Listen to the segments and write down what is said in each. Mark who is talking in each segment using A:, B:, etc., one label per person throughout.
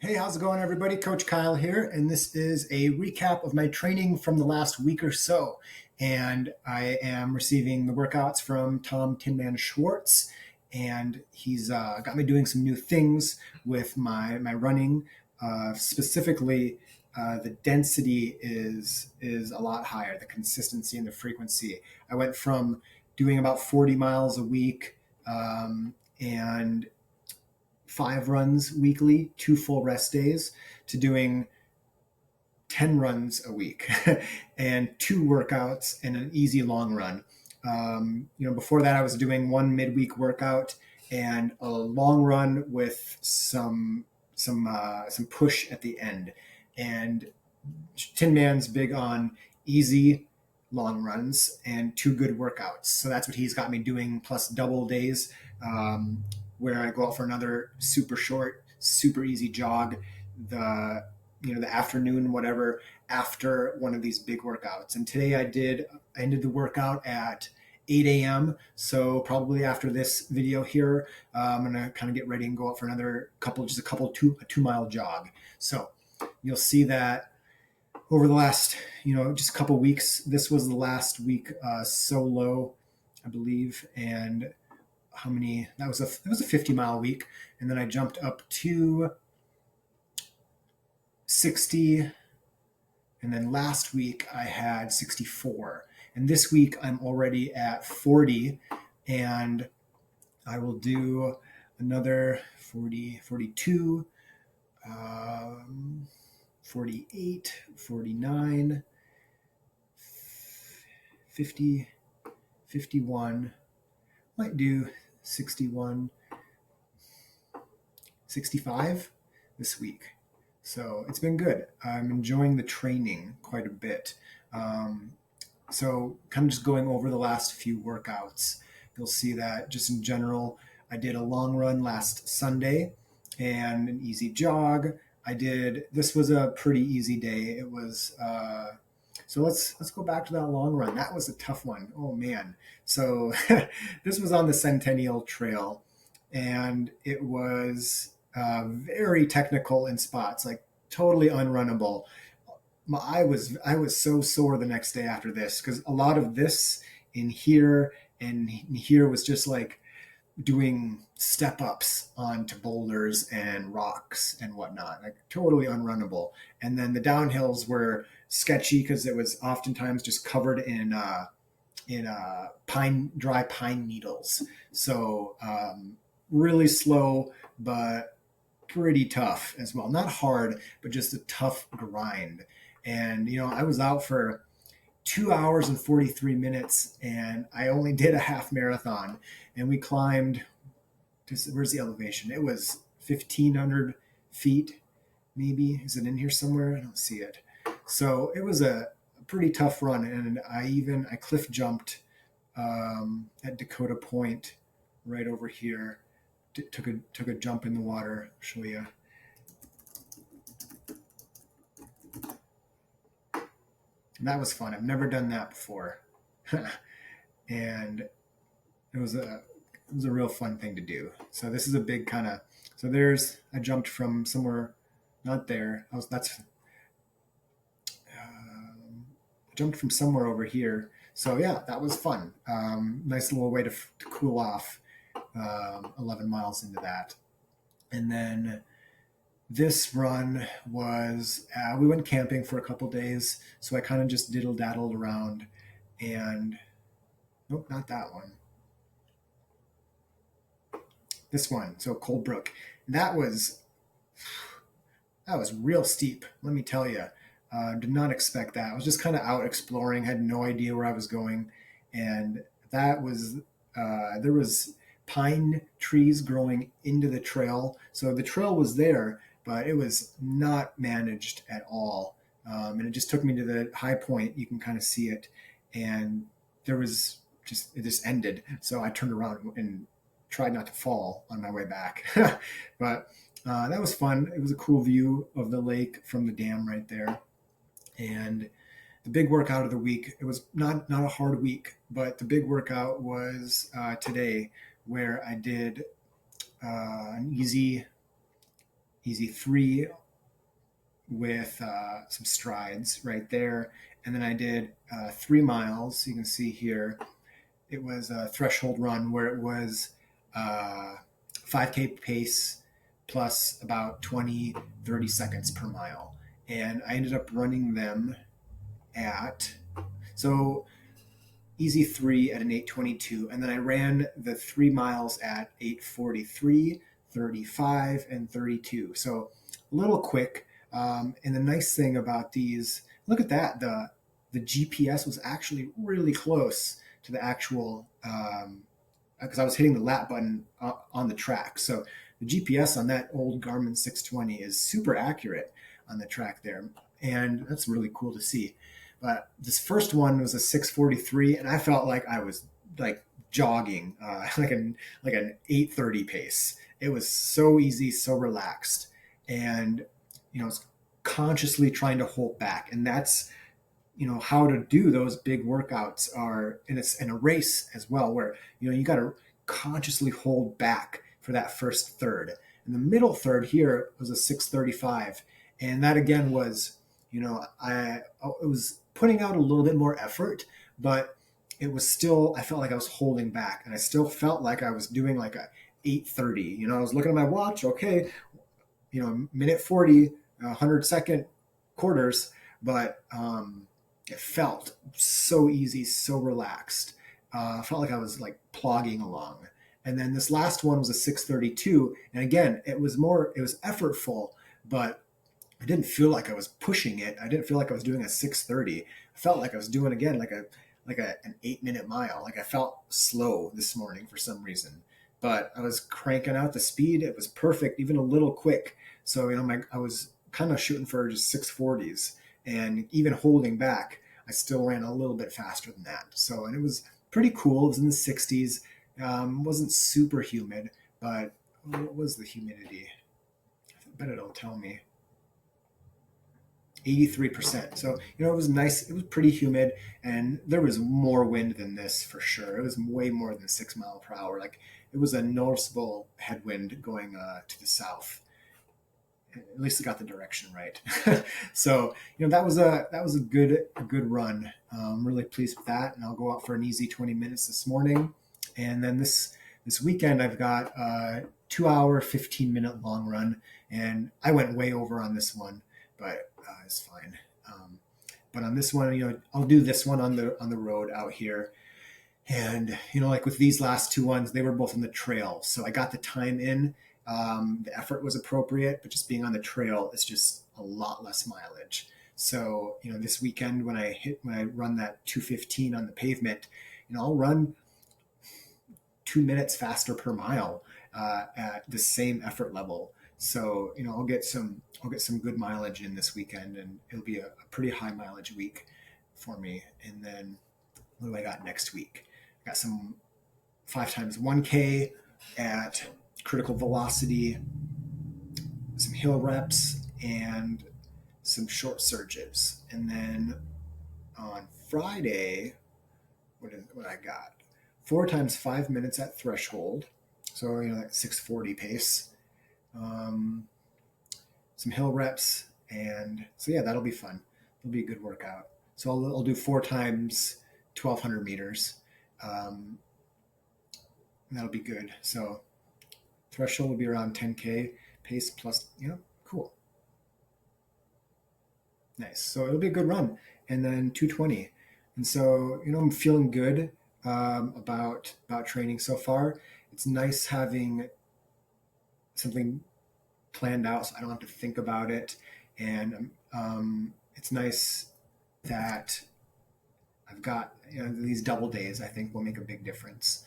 A: Hey, how's it going, everybody? Coach Kyle here, and this is a recap of my training from the last week or so. And I am receiving the workouts from Tinman Schwartz, and he's got me doing some new things with my running. Specifically, the density is a lot higher, the consistency and the frequency. I went from doing about 40 miles a week, and 5 runs weekly, 2 full rest days, to doing 10 runs a week and 2 workouts and an easy long run. Before that, I was doing one midweek workout and a long run with some push at the end. And Tin Man's big on easy long runs and 2 good workouts. So that's what he's got me doing, plus double days, where I go out for another super short, super easy jog the afternoon, whatever, after one of these big workouts. And today I ended the workout at 8 a.m. So probably after this video here, I'm gonna kind of get ready and go out for another a 2 mile jog. So you'll see that over the last, just a couple weeks. This was the last week solo, I believe, and how many? That was a 50-mile week, and then I jumped up to 60, and then last week I had 64, and this week I'm already at 40, and I will do another 40, 42, 48, 49, 50, 51, might do 61, 65 this week. So it's been good. I'm enjoying the training quite a bit. So kind of just going over the last few workouts, you'll see that just in general, I did a long run last Sunday and an easy jog. This was a pretty easy day. It was, so let's go back to that long run. That was a tough one. Oh man. So this was on the Centennial Trail, and it was very technical in spots, like totally unrunnable. I was so sore the next day after this, because a lot of this in here and in here was just like doing step ups onto boulders and rocks and whatnot, like totally unrunnable. And then the downhills were sketchy because it was oftentimes just covered in dry pine needles. So really slow, but pretty tough as well. Not hard, but just a tough grind. And I was out for 2 hours and 43 minutes, and I only did a half marathon. And we climbed where's the elevation? It was 1,500 feet, maybe. Is it in here somewhere? I don't see it. So it was a pretty tough run, and I cliff jumped at Dakota Point, right over here. Took a jump in the water. I'll show you. And that was fun. I've never done that before, and it was a real fun thing to do. So this is a big kind of. So I jumped from somewhere, not there. I jumped from somewhere over here. So yeah, that was fun. Nice little way to cool off. 11 miles into that. And then this run was, we went camping for a couple days. So I kind of just diddle daddled around, and nope, not that one. This one. So Cold Brook. That was real steep. Let me tell you. Did not expect that. I was just kind of out exploring, had no idea where I was going. And there was pine trees growing into the trail. So the trail was there, but it was not managed at all. And it just took me to the high point. You can kind of see it. And it just ended. So I turned around and tried not to fall on my way back. But that was fun. It was a cool view of the lake from the dam right there. And the big workout of the week, it was not a hard week, but the big workout was today, where I did an easy easy 3 with some strides right there. And then I did 3 miles. You can see here it was a threshold run where it was uh, 5K pace plus about 20, 30 seconds per mile. And I ended up running them at, so easy 3 at an 8:22. And then I ran the 3 miles at 8:43, 35, and 32. So a little quick. And the nice thing about these, look at that. The GPS was actually really close to the actual, because I was hitting the lap button on the track. So the GPS on that old Garmin 620 is super accurate on the track there. And that's really cool to see. But this first one was a 6:43, and I felt like I was like jogging, like an 8:30 pace. It was so easy, so relaxed, and it's consciously trying to hold back. And that's how to do those big workouts are in a race as well, where you got to consciously hold back for that first third. And the middle third here was a 6:35, and that again was I it was putting out a little bit more effort, but it was still, I felt like I was holding back, and I still felt like I was doing like a 8:30. I was looking at my watch, okay, minute 40, 100-second quarters, but it felt so easy, so relaxed. I felt like I was like plogging along. And then this last one was a 6:32, and again, it was effortful, but I didn't feel like I was pushing it. I didn't feel like I was doing a 6:30. I felt like I was doing again an 8-minute mile. Like I felt slow this morning for some reason, but I was cranking out the speed. It was perfect, even a little quick. So I was kind of shooting for just 6:40s, and even holding back, I still ran a little bit faster than that. So, and it was pretty cool. It was in the 60s. Wasn't super humid, but what was the humidity? I bet it'll tell me. 83%. So, it was nice. It was pretty humid, and there was more wind than this for sure. It was way more than 6 mile per hour. Like it was a noticeable headwind going to the south. At least it got the direction right. So, that was a good run. Really pleased with that, and I'll go out for an easy 20 minutes this morning, and then this weekend I've got a 2 hour, 15-minute long run, and I went way over on this one, but it's fine. But on this one, I'll do this one on the road out here. And, like with these last two ones, they were both on the trail. So I got the time in. The effort was appropriate, but just being on the trail is just a lot less mileage. So, this weekend when I run that 2:15 on the pavement, I'll run 2 minutes faster per mile at the same effort level. So, I'll get some good mileage in this weekend, and it'll be a pretty high mileage week for me. And then what do I got next week? I got some 5x 1K at critical velocity, some hill reps, and some short surges. And then on Friday, what I got? 4x 5 minutes at threshold. So, like 6:40 pace. Some hill reps, and so yeah, that'll be fun. It'll be a good workout. So I'll do 4x 1,200 meters. That'll be good. So threshold will be around 10K pace plus, cool. Nice. So it'll be a good run. And then 220. And so, I'm feeling good about training so far. It's nice having something planned out so I don't have to think about it. And it's nice that I've got these double days. I think will make a big difference.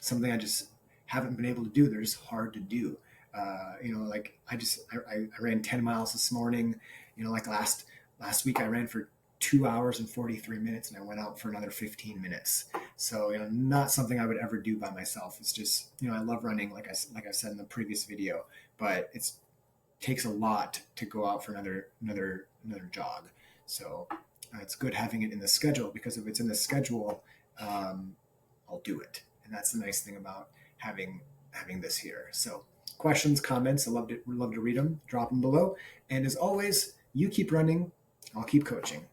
A: Something I just haven't been able to do. They're just hard to do. Like I ran 10 miles this morning. Like last week I ran for 2 hours and 43 minutes, and I went out for another 15 minutes. So, not something I would ever do by myself. It's just, I love running, like I said in the previous video, but it takes a lot to go out for another jog. So it's good having it in the schedule, because if it's in the schedule, I'll do it. And that's the nice thing about having this here. So questions, comments, I'd love to read them. Drop them below. And as always, you keep running, I'll keep coaching.